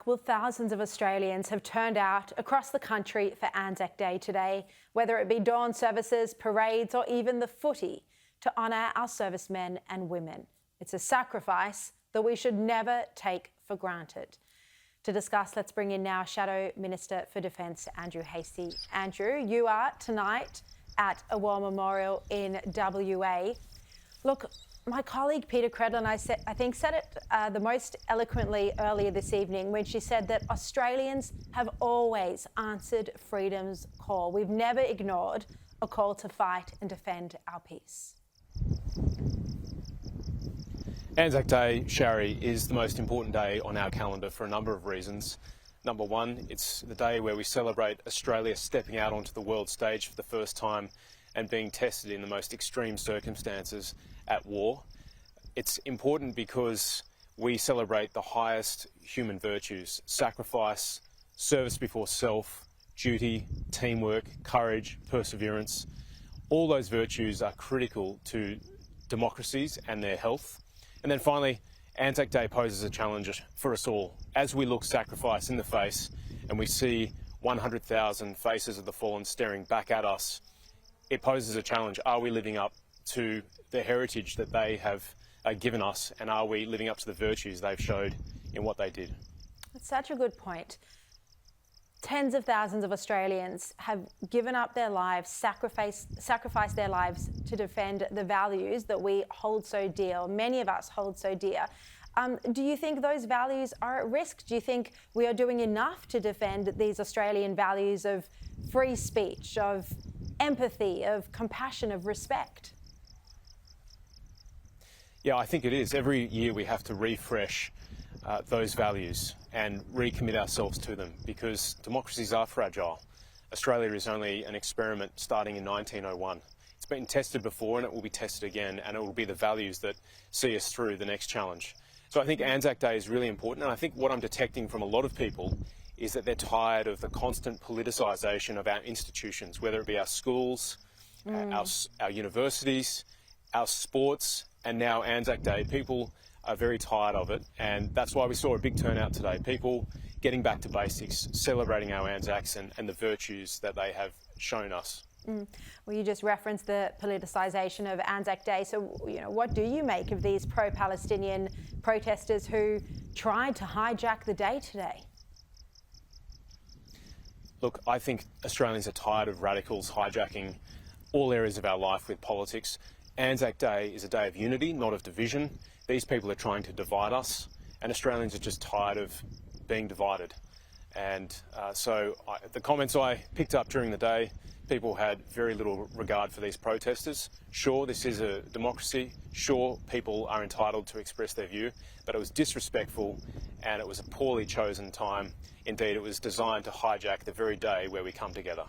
Well, thousands of Australians have turned out across the country for Anzac Day today, whether it be dawn services, parades, or even the footy, to honour our servicemen and women. It's a sacrifice that we should never take for granted. To discuss, let's bring in now Shadow Minister for Defence, Andrew Hastie. Andrew, you are tonight at a war memorial in WA. Look, my colleague Peta Credlin, I think, said it the most eloquently earlier this evening when she said that Australians have always answered freedom's call. We've never ignored a call to fight and defend our peace. Anzac Day, Shari, is the most important day on our calendar for a number of reasons. Number one, it's the day where we celebrate Australia stepping out onto the world stage for the first time and being tested in the most extreme circumstances at war. It's important because we celebrate the highest human virtues: sacrifice, service before self, duty, teamwork, courage, perseverance. All those virtues are critical to democracies and their health. And then finally, Anzac Day poses a challenge for us all. As we look sacrifice in the face and we see 100,000 faces of the fallen staring back at us, it poses a challenge. Are we living up to the heritage that they have given us, and are we living up to the virtues they've showed in what they did? That's such a good point. Tens of thousands of Australians have given up their lives, sacrificed their lives to defend the values that we hold so dear, many of us hold so dear. Do you think those values are at risk? Do you think we are doing enough to defend these Australian values of free speech, of empathy, of compassion, of respect? Yeah, I think it is. Every year we have to refresh those values and recommit ourselves to them, because democracies are fragile. Australia is only an experiment starting in 1901. It's been tested before and it will be tested again, and it will be the values that see us through the next challenge. So I think Anzac Day is really important, and I think what I'm detecting from a lot of people is that they're tired of the constant politicisation of our institutions, whether it be our schools, our universities, our sports, and now Anzac Day. People are very tired of it, and that's why we saw a big turnout today. People getting back to basics, celebrating our Anzacs and the virtues that they have shown us. Well, you just referenced the politicisation of Anzac Day. So, what do you make of these pro-Palestinian protesters who tried to hijack the day today? Look, I think Australians are tired of radicals hijacking all areas of our life with politics. Anzac Day is a day of unity, not of division. These people are trying to divide us, and Australians are just tired of being divided. And the comments I picked up during the day, people had very little regard for these protesters. Sure, this is a democracy. Sure, people are entitled to express their view, but it was disrespectful and it was a poorly chosen time. Indeed, it was designed to hijack the very day where we come together.